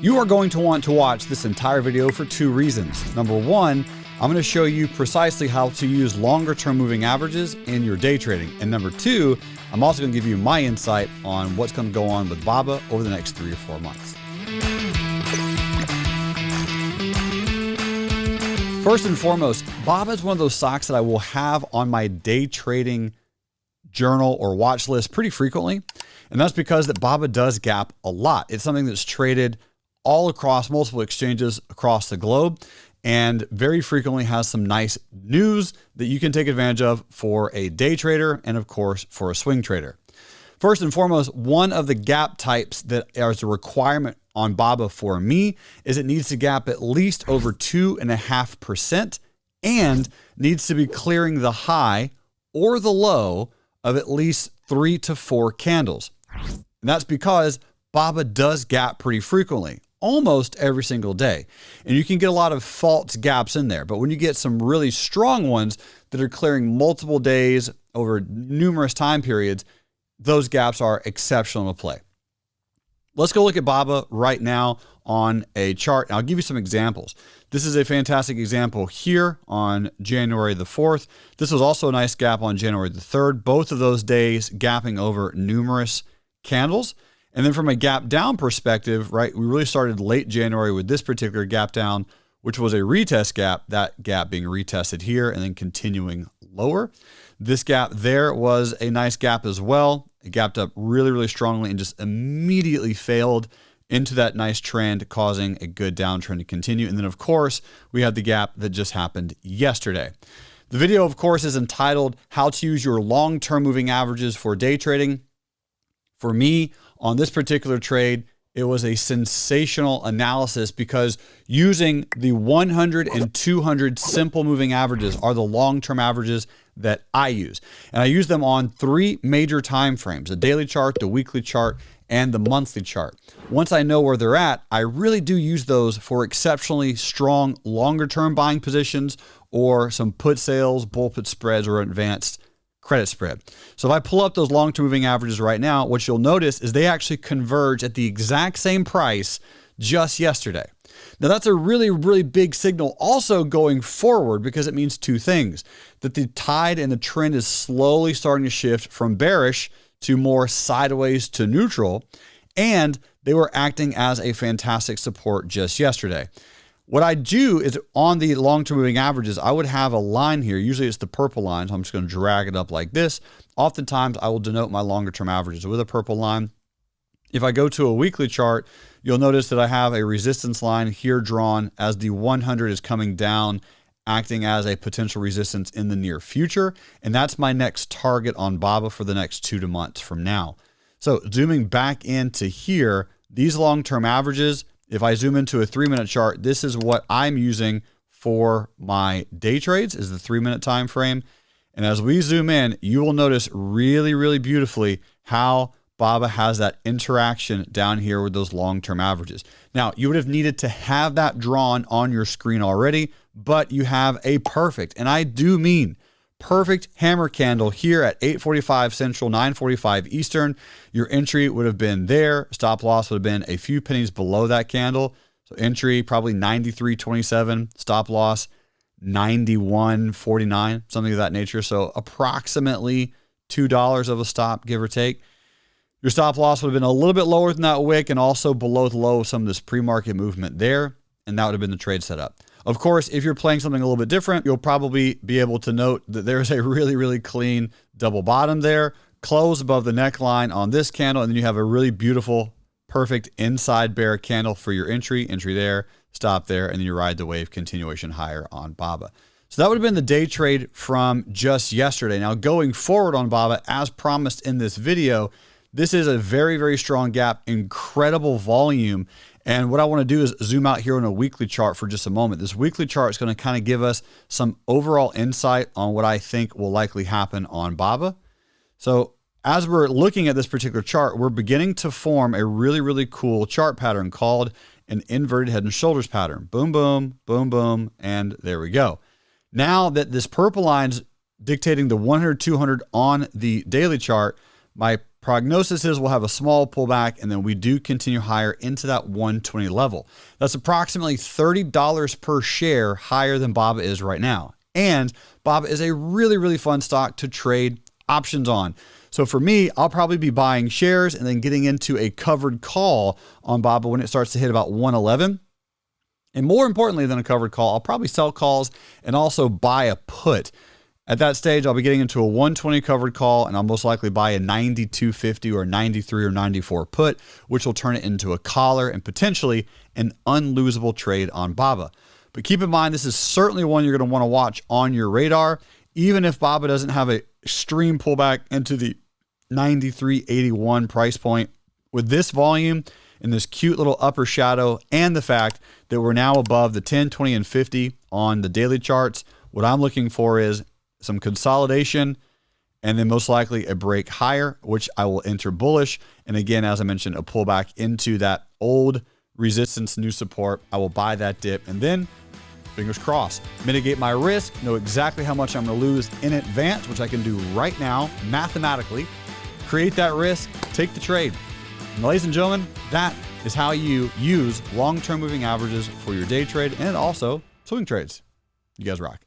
You are going to want to watch this entire video for two reasons. Number one, I'm going to show you precisely how to use longer term moving averages in your day trading. And number two, I'm also going to give you my insight on what's going to go on with BABA over the next 3 or 4 months. First and foremost, BABA is one of those stocks that I will have on my day trading journal or watch list pretty frequently. And that's because that BABA does gap a lot. It's something that's traded all across multiple exchanges across the globe and very frequently has some nice news that you can take advantage of for a day trader and of course for a swing trader. First and foremost, one of the gap types that is a requirement on BABA for me is it needs to gap at least over 2.5% and needs to be clearing the high or the low of at least 3 to 4 candles. And that's because BABA does gap pretty frequently, almost every single day. And you can get a lot of false gaps in there. But when you get some really strong ones that are clearing multiple days over numerous time periods, those gaps are exceptional to play. Let's go look at BABA right now on a chart. And I'll give you some examples. This is a fantastic example here on January the 4th. This was also a nice gap on January the 3rd. Both of those days gapping over numerous candles. And then from a gap down perspective, right, we really started late January with this particular gap down, which was a retest gap, that gap being retested here and then continuing lower. This gap there was a nice gap as well. It gapped up really, really strongly and just immediately failed into that nice trend, causing a good downtrend to continue. And then, of course, we had the gap that just happened yesterday. The video, of course, is entitled How to Use Your Long-Term Moving Averages for Day Trading. For me, on this particular trade, it was a sensational analysis because using the 100 and 200 simple moving averages are the long-term averages that I use. And I use them on 3 major time frames, the daily chart, the weekly chart, and the monthly chart. Once I know where they're at, I really do use those for exceptionally strong longer-term buying positions or some put sales, bull put spreads, or advanced credit spread. So if I pull up those long-term moving averages right now, what you'll notice is they actually converge at the exact same price just yesterday. Now that's a really, really big signal also going forward because it means 2 things. That the tide and the trend is slowly starting to shift from bearish to more sideways to neutral, and they were acting as a fantastic support just yesterday. What I do is on the long-term moving averages, I would have a line here. Usually it's the purple line, so I'm just going to drag it up like this. Oftentimes, I will denote my longer-term averages with a purple line. If I go to a weekly chart, you'll notice that I have a resistance line here drawn as the 100 is coming down, acting as a potential resistance in the near future. And that's my next target on BABA for the next 2 months from now. So zooming back into here, these long-term averages, if I zoom into a 3-minute chart, this is what I'm using for my day trades, is the 3-minute time frame. And as we zoom in, you will notice really, really beautifully how BABA has that interaction down here with those long-term averages. Now, you would have needed to have that drawn on your screen already, but you have a perfect, and I do mean perfect hammer candle here at 8:45 Central, 9:45 Eastern. Your entry would have been there. Stop loss would have been a few pennies below that candle. So entry probably 93.27, stop loss 91.49, something of that nature. So approximately $2 of a stop, give or take. Your stop loss would have been a little bit lower than that wick and also below the low of some of this pre-market movement there. And that would have been the trade setup. Of course, if you're playing something a little bit different, you'll probably be able to note that there's a really, really clean double bottom there, close above the neckline on this candle, and then you have a really beautiful, perfect inside bear candle for your entry there, stop there, and then you ride the wave continuation higher on BABA. So that would have been the day trade from just yesterday. Now going forward on BABA, as promised in this video, this is a very, very strong gap, incredible volume. And what I want to do is zoom out here on a weekly chart for just a moment. This weekly chart is going to kind of give us some overall insight on what I think will likely happen on BABA. So as we're looking at this particular chart, we're beginning to form a really, really cool chart pattern called an inverted head and shoulders pattern. Boom, boom, boom, boom, and there we go. Now that this purple line's dictating the 100, 200 on the daily chart, my Prognosis is we'll have a small pullback, and then we do continue higher into that 120 level. That's approximately $30 per share higher than BABA is right now. And BABA is a really, really fun stock to trade options on. So for me, I'll probably be buying shares and then getting into a covered call on BABA when it starts to hit about 111. And more importantly than a covered call, I'll probably sell calls and also buy a put. At that stage, I'll be getting into a 120 covered call, and I'll most likely buy a 92.50 or 93 or 94 put, which will turn it into a collar and potentially an unlosable trade on BABA. But keep in mind, this is certainly one you're going to want to watch on your radar, even if BABA doesn't have a extreme pullback into the 93.81 price point. With this volume and this cute little upper shadow and the fact that we're now above the 10, 20, and 50 on the daily charts, what I'm looking for is some consolidation, and then most likely a break higher, which I will enter bullish. And again, as I mentioned, a pullback into that old resistance, new support. I will buy that dip, and then fingers crossed, mitigate my risk, know exactly how much I'm going to lose in advance, which I can do right now mathematically. Create that risk, take the trade. And ladies and gentlemen, that is how you use long-term moving averages for your day trade and also swing trades. You guys rock.